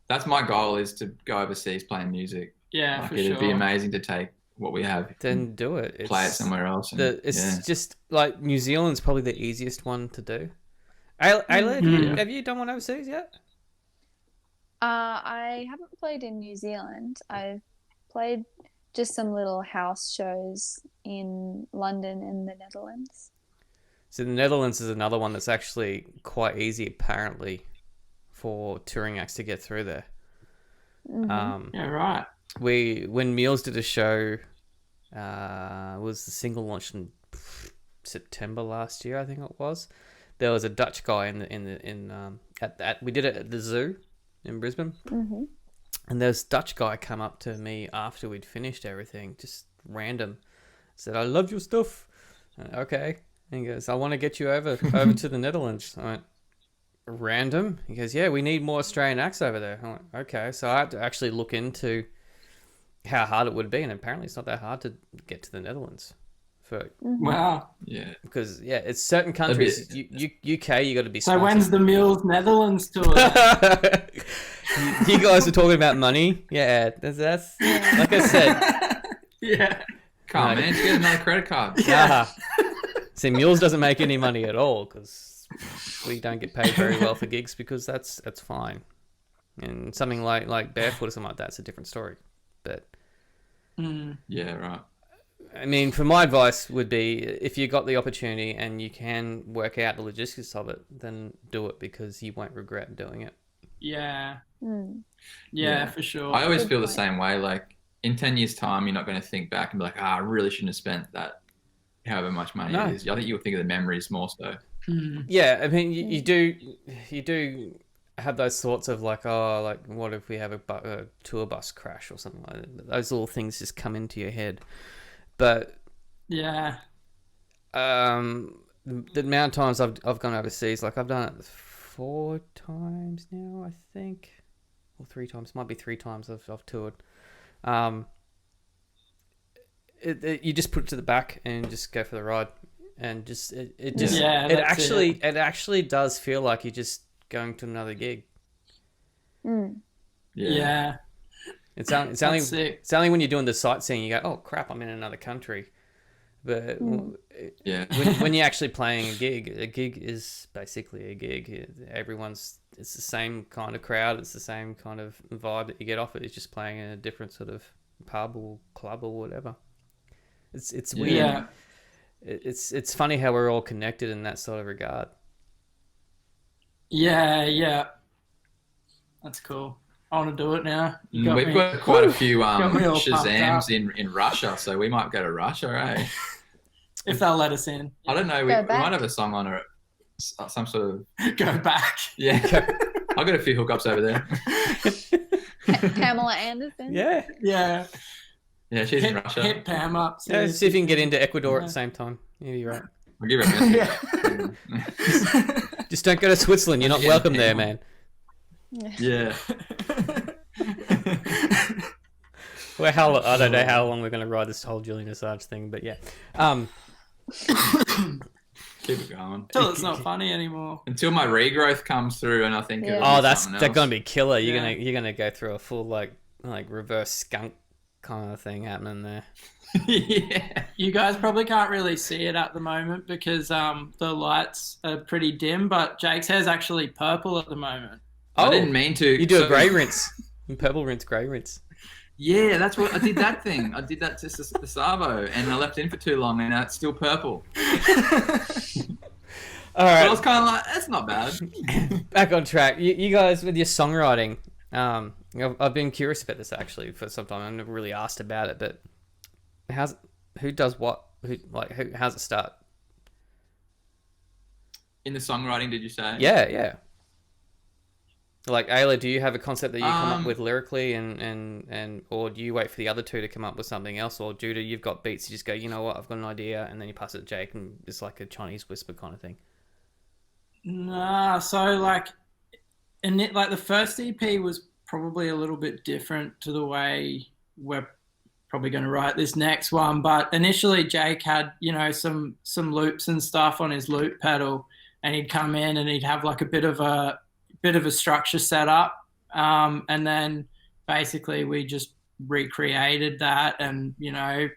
That's my goal, is to go overseas playing music. Yeah, for it'd sure. be amazing to take what we have, then do it. Play it somewhere else. It's just like New Zealand's probably the easiest one to do. Ayla, have you done one overseas yet? I haven't played in New Zealand. I've played just some little house shows in London and the Netherlands. So the Netherlands is another one that's actually quite easy, apparently, for touring acts to get through there. Yeah, right. When Meals did a show, was the single launched in September last year, I think it was. There was a Dutch guy we did it at the zoo in Brisbane, and this Dutch guy come up to me after we'd finished everything, just random, said, "I love your stuff." Okay, and he goes, "I want to get you over to the Netherlands." I went, "Random?" He goes, "Yeah, we need more Australian acts over there." I went, "Okay," so I had to actually look into how hard it would be, and apparently it's not that hard to get to the Netherlands. Wow. Yeah. Because it's certain countries. UK, you got to be. So when's the Meals Netherlands tour? You guys are talking about money. Yeah, that's like I said. Yeah. Come on, man, just get another credit card. Yeah. See, Mules doesn't make any money at all because we don't get paid very well for gigs, because that's fine. And something like Barefoot or something like that's a different story. But yeah, right. I mean, for my advice would be, if you got the opportunity and you can work out the logistics of it, then do it, because you won't regret doing it. Yeah. Yeah, for sure. I always feel the same way. Like, in 10 years' time, you're not going to think back and be like, I really shouldn't have spent that, however much money it is. I think you'll think of the memories more so. Yeah, I mean, you do have those thoughts of like, oh, like, what if we have a tour bus crash or something like that? Those little things just come into your head. But yeah, the amount of times I've gone overseas, like I've done it 4 times now, I think, or 3 times. Might be 3 times I've toured. You just put it to the back and just go for the ride, and just it actually does feel like you're just going to another gig. Yeah. It's only when you're doing the sightseeing you go, oh crap, I'm in another country. But when you're actually playing a gig is basically a gig. It's the same kind of crowd, it's the same kind of vibe that you get off it. It's just playing in a different sort of pub or club or whatever. It's weird. Yeah. It's funny how we're all connected in that sort of regard. Yeah. That's cool. I want to do it now. We've got quite a few Shazams in Russia, so we might go to Russia, eh? If they'll let us in. I don't know. We might have a song on it, some sort of... Go back. Yeah. I've got a few hookups over there. Pamela Anderson. Yeah. Yeah. Yeah, she's in Russia. Hit Pam up. Yeah, see if you can get into Ecuador at the same time. Yeah, you're right. I'll give her a message. Just don't go to Switzerland. You're not welcome there, man. Yeah. Well, I don't know how long we're going to ride this whole Julian Assange thing, but yeah. Keep it going. Until it's not funny anymore. Until my regrowth comes through, and I think Yeah. it'll be That's something they're else. going to be killer. You're Yeah. gonna go through a full like reverse skunk kind of thing happening there. Yeah. You guys probably can't really see it at the moment because the lights are pretty dim, but Jake's hair's actually purple at the moment. I didn't mean to. You do So- a grey rinse, purple rinse, grey rinse. Yeah, that's what I did. That thing. I did that to the Savo, and I left it in for too long, and now it's still purple. All But I right, was kind of like, that's not bad. back on track. You guys with your songwriting. I've been curious about this actually for some time. I've never really asked about it, but who does what? How's it start? In the songwriting, did you say? Yeah. Like Ayla, do you have a concept that you come up with lyrically, and or do you wait for the other two to come up with something else? Or Judo, you've got beats, you just go, you know what, I've got an idea, and then you pass it to Jayke, and it's like a Chinese whisper kind of thing. Nah, so like the first EP was probably a little bit different to the way we're probably going to write this next one. But initially, Jayke had some loops and stuff on his loop pedal, and he'd come in and he'd have like a bit of a structure set up, and then basically we just recreated that and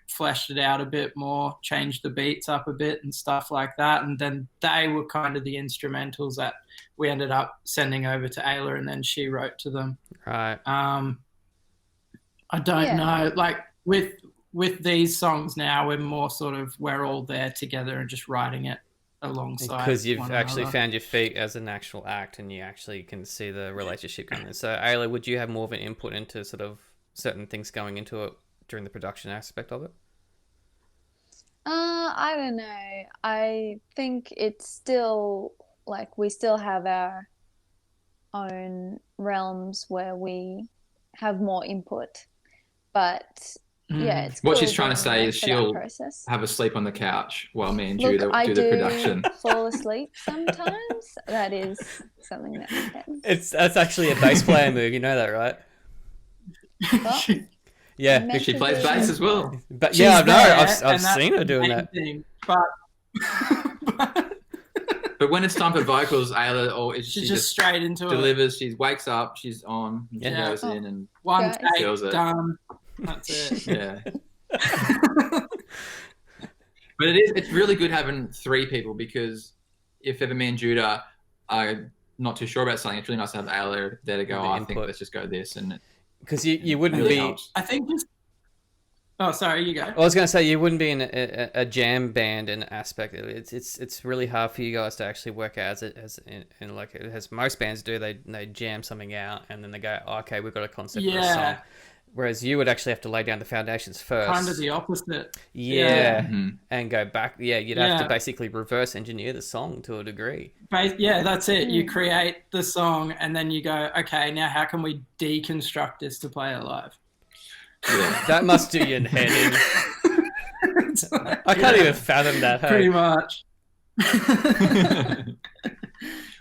fleshed it out a bit more, changed the beats up a bit and stuff like that, and then they were kind of the instrumentals that we ended up sending over to Ayla, and then she wrote to them. Right. I don't know, like with these songs now, we're all there together and just writing it alongside, because you've one actually another. found your feet as an actual act, and you actually can see the relationship going in. So Ayla, would you have more of an input into sort of certain things going into it during the production aspect of it? I don't know. I think it's still like we still have our own realms where we have more input, but yeah, it's What cool she's trying to being say there is for that she'll process. have a sleep on the couch while me and Look, Judo I do the production. fall asleep sometimes. That is something that happens. That's actually a bass player move. You know that, right? Well, Yeah. meant She to plays be. bass as well. But She's yeah, I know. there, I've and that's seen her the doing main that. thing, but But when it's time for vocals, Ayla she's she just just straight into it. delivers. She wakes up, she's on, and she Yeah. goes in, and One Guys. take, Kills it. done. That's it. yeah. But it's really good having three people, because if ever me and Judah are not too sure about something, it's really nice to have Ayla there to go, The I think input. let's just go this, and it Because you wouldn't really be. helps. I think just. Oh, sorry, you go. I was going to say you wouldn't be in a jam band in aspect. It's really hard for you guys to actually work out as most bands do. They jam something out and then they go, oh, okay, we've got a concept for a song. Yeah, Whereas you would actually have to lay down the foundations first. kind of the opposite. Yeah, Mhm. and go back. Yeah, you'd have to Yeah. basically reverse engineer the song to a degree. Yeah, that's it. You Mm. create the song and then you go, okay, now how can we deconstruct this to play it live? Yeah. That must do your head in. It's like- I can't yeah, even fathom that. Hey? Pretty much.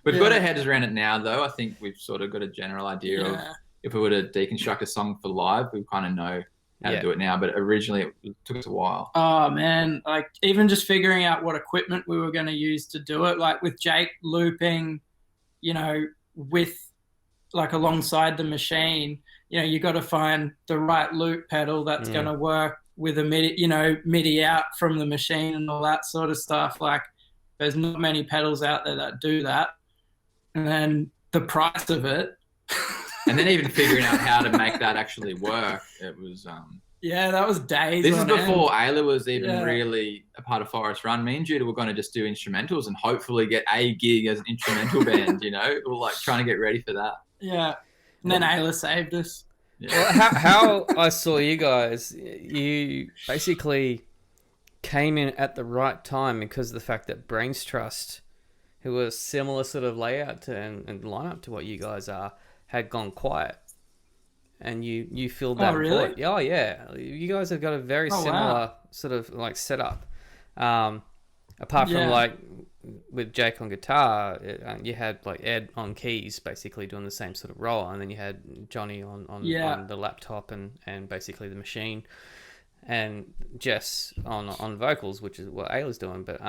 We've got Yeah. our heads around it now, though. I think we've sort of got a general idea of Yeah. if we were to deconstruct a song for live, we kind of know how Yeah. to do it now. But originally, it took us a while. Oh man, like even just figuring out what equipment we were going to use to do it, like with Jayke looping, with like alongside the machine, you got to find the right loop pedal that's going to work with a MIDI out from the machine and all that sort of stuff. Like there's not many pedals out there that do that. And then the price of it. And then even figuring out how to make that actually work, it was. Yeah, that was days. This is on before end. Ayla was even Yeah. really a part of Forrest Run. Me and Judah were going to just do instrumentals and hopefully get a gig as an instrumental band. We're like trying to get ready for that. Yeah. And then Ayla saved us. Yeah. Well, how I saw you guys, you basically came in at the right time because of the fact that Brains Trust, who was similar sort of layout to and lineup to what you guys are, had gone quiet. And you filled that really? void. Oh, yeah. You guys have got a very Oh, similar wow. sort of like setup. Apart from Yeah. like with Jayke on guitar, you had like Ed on keys, basically doing the same sort of role, and then you had Johnny on the laptop and basically the machine, and Jess on vocals, which is what Ayla's doing. But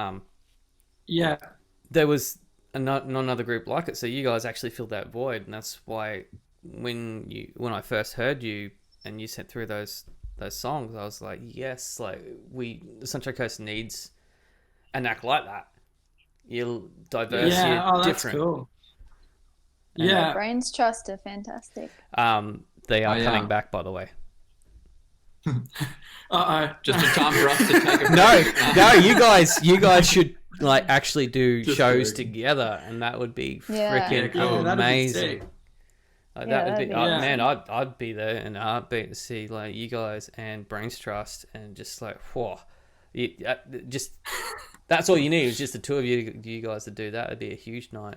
there was not another group like it, so you guys actually filled that void, and that's why when I first heard you and you sent through those songs, I was like, yes, like the Sunshine Coast needs an act like that. You're diverse, you're different. That's cool. And Brains Trust are fantastic. They are coming back, by the way. Just in time for us to take a break. No, you guys should like actually do shows together, and that would be freaking amazing. Like, that would be, man, I'd be there in a heartbeat to see like you guys and Brains Trust, and just like, whoa, just that's all you need is just the two of you guys to do that. It'd be a huge night.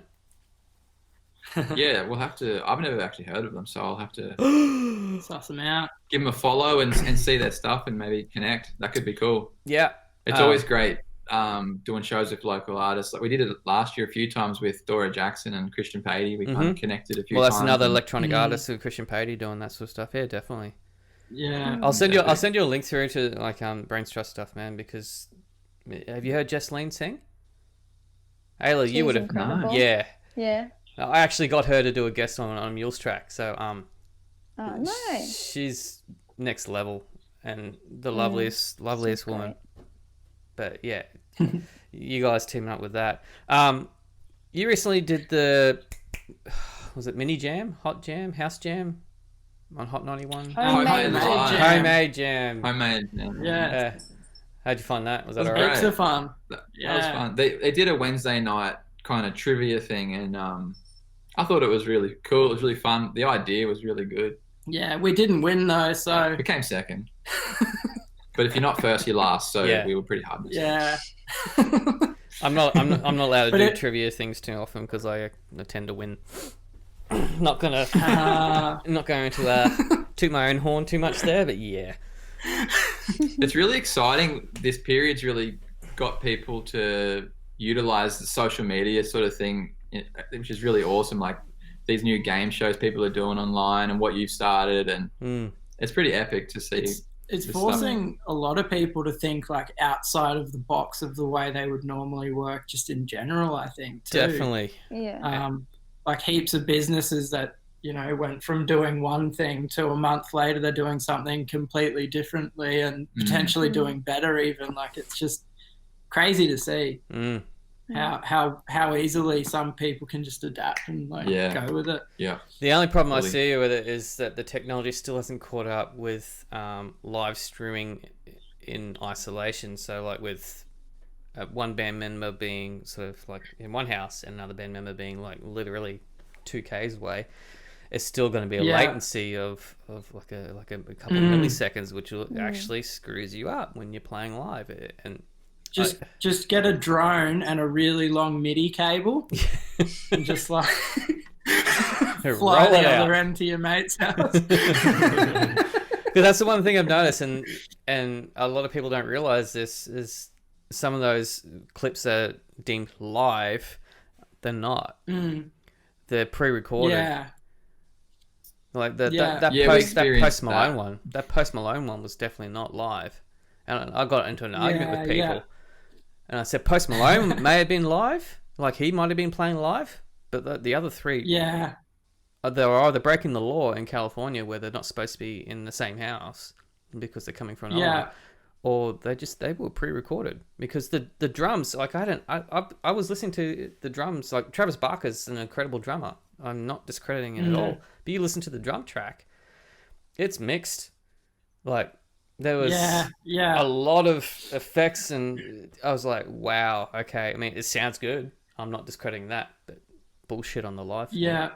Yeah, we'll have to. I've never actually heard of them, so I'll have to suss them out, give them a follow, and see their stuff, and maybe connect. That could be cool. Yeah, it's always great doing shows with local artists. Like we did it last year a few times with Dora Jackson and Christian Patey. We kind of connected a few times. Well, that's another electronic artist with Christian Patey doing that sort of stuff. Yeah, definitely. Yeah, I'll send you a link through to like Brains Trust stuff, man. Because have you heard Jesseline sing? Ayla, you would have. Incredible. Yeah. I actually got her to do a guest on Mule's track, so nice. She's next level and the loveliest woman. But yeah, you guys teaming up with that. You recently did was it mini jam, hot jam, house jam on Hot 91? Homemade jam. Yeah. How'd you find that? Was that alright? Heaps of fun. That was fun. They did a Wednesday night kind of trivia thing, and I thought it was really cool. It was really fun. The idea was really good. Yeah, we didn't win though, so we came second. But if you're not first, you're last. So we were pretty hard. I'm not allowed to do trivia things too often because I tend to win. Not going to toot my own horn too much there, but yeah. It's really exciting. This period's really got people to utilize the social media sort of thing, which is really awesome. Like these new game shows people are doing online and what you've started, and it's pretty epic to see. It's forcing a lot of people to think like outside of the box of the way they would normally work, just in general, I think too. Definitely. Yeah. Like heaps of businesses that, went from doing one thing to a month later they're doing something completely differently and potentially doing better even. Like it's just crazy to see how easily some people can just adapt and go with it. Yeah. The only problem I see with it is that the technology still hasn't caught up with live streaming in isolation. So like with one band member being sort of like in one house and another band member being like literally 2Ks away, it's still going to be a latency of like a couple of milliseconds, which actually screws you up when you're playing live. And just get a drone and a really long MIDI cable and just like fly the other end to your mate's house. Because that's the one thing I've noticed, and a lot of people don't realize this, is some of those clips that are deemed live, they're not. They're pre-recorded. Yeah. Like that Post Malone one. That Post Malone one was definitely not live. And I got into an argument with people. And I said, Post Malone may have been live. Like, he might have been playing live. But the other three... Yeah. They were either breaking the law in California where they're not supposed to be in the same house because they're coming from an island. Or they were pre-recorded. Because the drums... Like, I was listening to the drums. Like, Travis Barker's an incredible drummer. I'm not discrediting it at all. But you listen to the drum track, it's mixed. Like... There was a lot of effects, and I was like, wow, okay. I mean, it sounds good. I'm not discrediting that, but bullshit on the live. Yeah.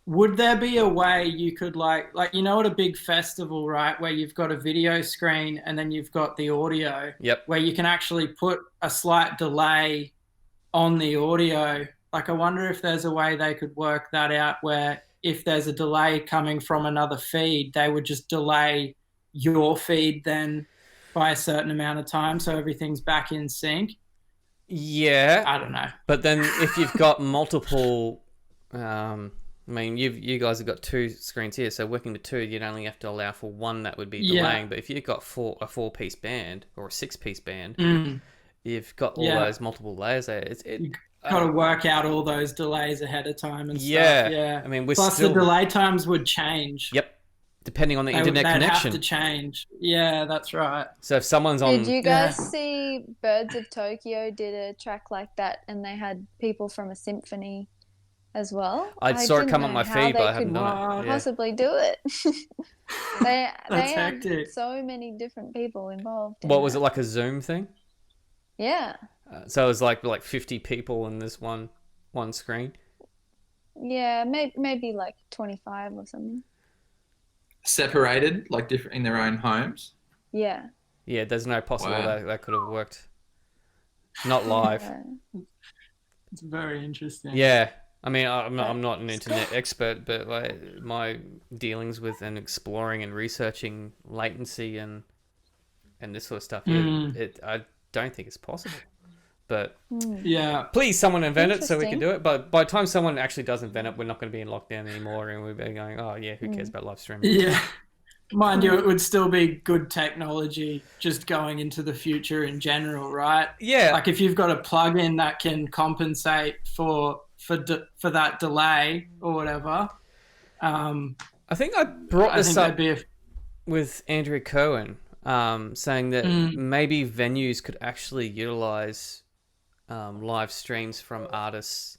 Would there be a way you could like at a big festival, right, where you've got a video screen and then you've got the audio, where you can actually put a slight delay on the audio? Like, I wonder if there's a way they could work that out where if there's a delay coming from another feed, they would just delay your feed then by a certain amount of time so everything's back in sync. Yeah, I don't know. but then if you've got multiple, I mean, you guys have got 2 screens here, so working with 2, you'd only have to allow for 1 that would be delaying. But if you've got a 4-piece band or a 6-piece band, you've got all those multiple layers there. Got to work out all those delays ahead of time and stuff. Yeah. I mean, Plus the delay times would change. Yep. Depending on the internet they'd connection. have to change. Yeah, that's right. So if someone's on... Did you guys see Birds of Tokyo did a track like that, and they had people from a symphony as well? I saw it come on my feed, but I haven't done it. Possibly do it. they hectic. had so many different people involved. What was it, like a Zoom thing? Yeah. So it was like 50 people in this one screen? Yeah, maybe like 25 or something. Separated, like different in their own homes? Yeah. Yeah, there's no possible that could have worked. Not live. It's very interesting. Yeah. I mean, I'm not an internet expert, but like my dealings with and exploring and researching latency and this sort of stuff, I don't think it's possible. But please, someone invent it so we can do it. But by the time someone actually does invent it, we're not going to be in lockdown anymore, and we'll be going, oh yeah, who cares about live streaming? Yeah. Mind you, it would still be good technology just going into the future in general, right? Yeah. Like if you've got a plugin that can compensate for that delay or whatever. I think I brought this up with Andrew Cohen, saying that maybe venues could actually utilize live streams from artists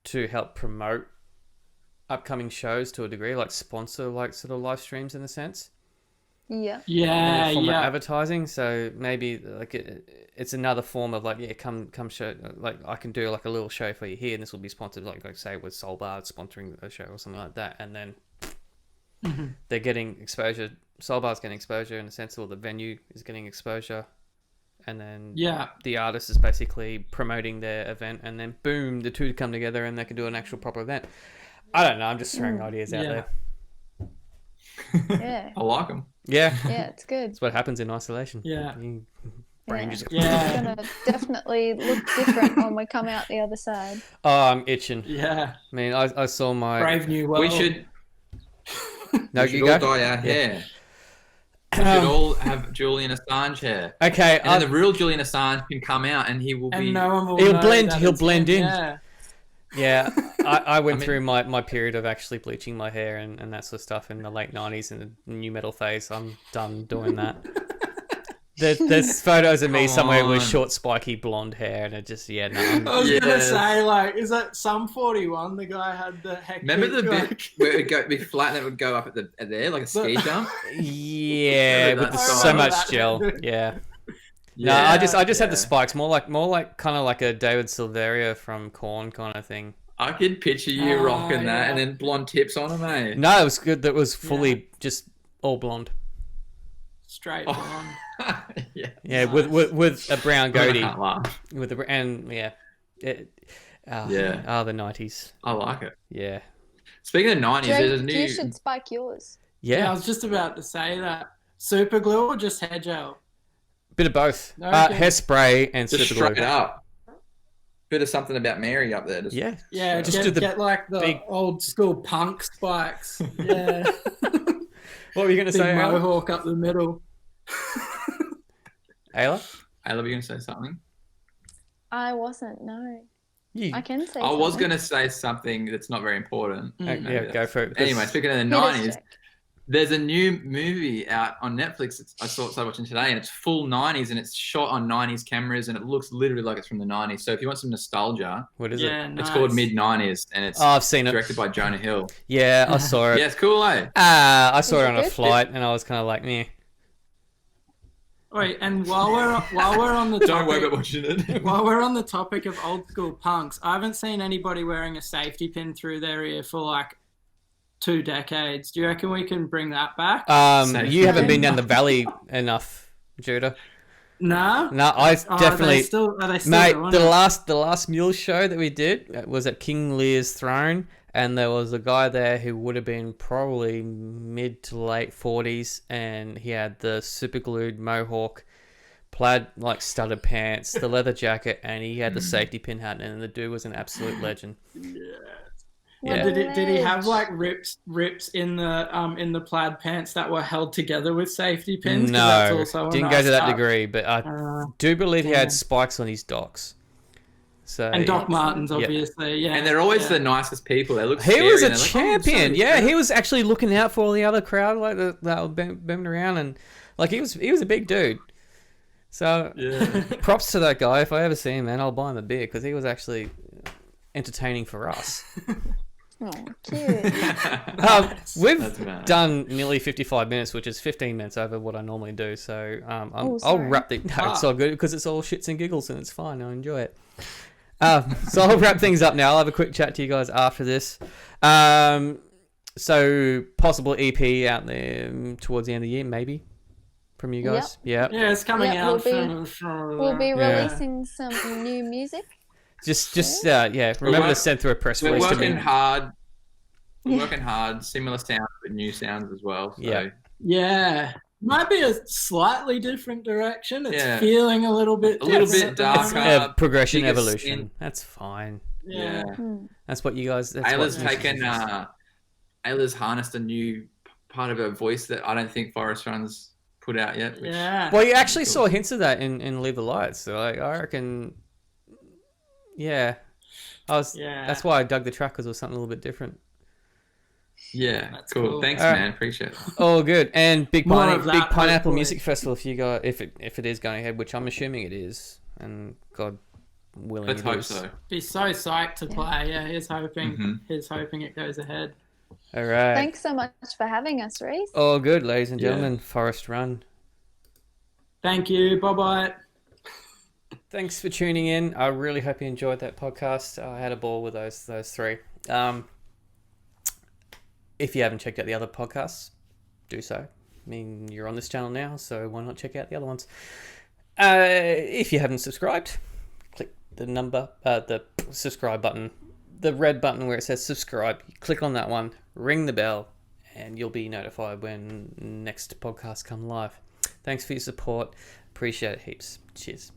to help promote upcoming shows to a degree, like sponsor like sort of live streams in a sense. Yeah. Yeah. Form of advertising. So maybe like it's another form of like, come show, like I can do like a little show for you here, and this will be sponsored, like say with Soul Bar sponsoring a show or something like that, and then they're getting exposure. Soul Bar's getting exposure in the sense, or the venue is getting exposure, and then the artist is basically promoting their event, and then boom, the two come together and they can do an actual proper event. I don't know. I'm just throwing ideas out there. Yeah. I like them. Yeah. Yeah, it's good. It's what happens in isolation. Yeah. Brain just... It's going to definitely look different when we come out the other side. Oh, I'm itching. Yeah. I mean, I saw my... Brave New World. We should... No, we should you all go. dye our hair. We should all have Julian Assange hair. Okay. And then the real Julian Assange can come out and he will be... And no one will He'll know blend. that He'll it's blend him. in. Yeah, I went through my period of actually bleaching my hair and that sort of stuff in the late 90s in the new metal phase. I'm done doing that. There's photos of me somewhere with short, spiky blonde hair, and it just, no. I was going to say, like, is that Sum 41? The guy had the hectic... Remember the bit where it would be flat and it would go up at there, like a ski jump? Yeah, with so much gel. Yeah. No, I just had the spikes, more like kind of like a David Silveria from Korn kind of thing. I could picture you rocking that and then blonde tips on them, eh? No, it was good. That was fully just all blonde. Straight blonde. Yeah, with a brown goatee. I can't laugh. With the the 90s. I like it. Yeah. Speaking of 90s, there's a new... You should spike yours. Yeah. I was just about to say that. Super glue or just hair gel? Bit of both. Okay. Hairspray and just super glue. straight up. Bit of something about Mary up there. Yeah, just get like the big... old school punk spikes. Yeah. What were you going to say, Ayla? Mohawk up the middle. Ayla, were you going to say something? I wasn't, no. I can say I was going to say something that's not very important. Go for it. Anyway, speaking of the 90s, there's a new movie out on Netflix. I started watching today, and it's full 90s, and it's shot on 90s cameras, and it looks literally like it's from the 90s. So if you want some nostalgia, what is it? Nice. It's called Mid-90s, and it's I've seen it. Directed by Jonah Hill. Yeah, I saw it. Yeah, it's cool, eh? I saw it on a flight, and I was kind of like, meh. Wait, and while we're on the topic, don't worry about watching it. While we're on the topic of old school punks, I haven't seen anybody wearing a safety pin through their ear for like 2 decades. Do you reckon we can bring that back? You haven't been down the valley enough, Judo. No, I definitely. Are they still mate, doing the it? last mule show that we did was at King Lear's Throne, and there was a guy there who would have been probably mid to late 40s, and he had the super glued mohawk, plaid like studded pants, the leather jacket, and he had the safety pin hat, and the dude was an absolute legend. What Yeah. a Did he have ledge. like rips in the plaid pants that were held together with safety pins? 'Cause No, that's also a didn't go nice to that touch. degree, but I do believe he damn. had spikes on his docks. So And Doc Martens, Yeah. obviously, yeah. And they're always yeah. the nicest people. They look he scary was a and they're like, "Oh, I'm champion. sorry." Yeah, he was actually looking out for all the other crowd like that were booming around, and like he was a big dude. So Yeah. props to that guy. If I ever see him, man, I'll buy him a beer because he was actually entertaining for us. Oh, cute. We've That's mad. done nearly 55 minutes, which is 15 minutes over what I normally do. So I'll sorry. wrap the. No, it's all good because it's all shits and giggles and it's fine. I enjoy it. So I'll wrap things up now. I'll have a quick chat to you guys after this. So possible EP out there towards the end of the year, maybe from you guys. Yeah. Yeah, it's coming Yep, out. We'll be Yeah. releasing some new music. Just remember to send through a press We're release to working me. hard. We're working hard. Similar sounds, but new sounds as well. So. Yeah. Yeah. Might be a slightly different direction. It's Yeah. feeling a little bit bit different. darker. Progression, bigger evolution. scene. That's fine. Yeah. That's what you guys. That's Ayla's what taken. Ayla's harnessed a new part of her voice that I don't think Forrest Run's put out yet. Which, Yeah. Well, you actually saw hints of that in Leave the Lights. So like, I reckon. Yeah, Yeah. That's why I dug the track because it was something a little bit different. Yeah, That's cool. cool. Thanks, All right. man. Appreciate it. Oh, good. And Big More of that, Pineapple hopefully. Music Festival. If you got if it is going ahead, which I'm assuming it is, and God willing, Let's it hope is. so. Be so psyched to play. Yeah, he's hoping. Mhm. He's hoping it goes ahead. All right. Thanks so much for having us, Reese. Oh, good, ladies and Yeah. gentlemen. Forrest Run. Thank you. Bye bye. Thanks for tuning in. I really hope you enjoyed that podcast. I had a ball with those three. If you haven't checked out the other podcasts, do so. I mean, you're on this channel now, so why not check out the other ones? If you haven't subscribed, click the subscribe button, the red button where it says subscribe. You click on that one, ring the bell, and you'll be notified when next podcasts come live. Thanks for your support. Appreciate it heaps. Cheers.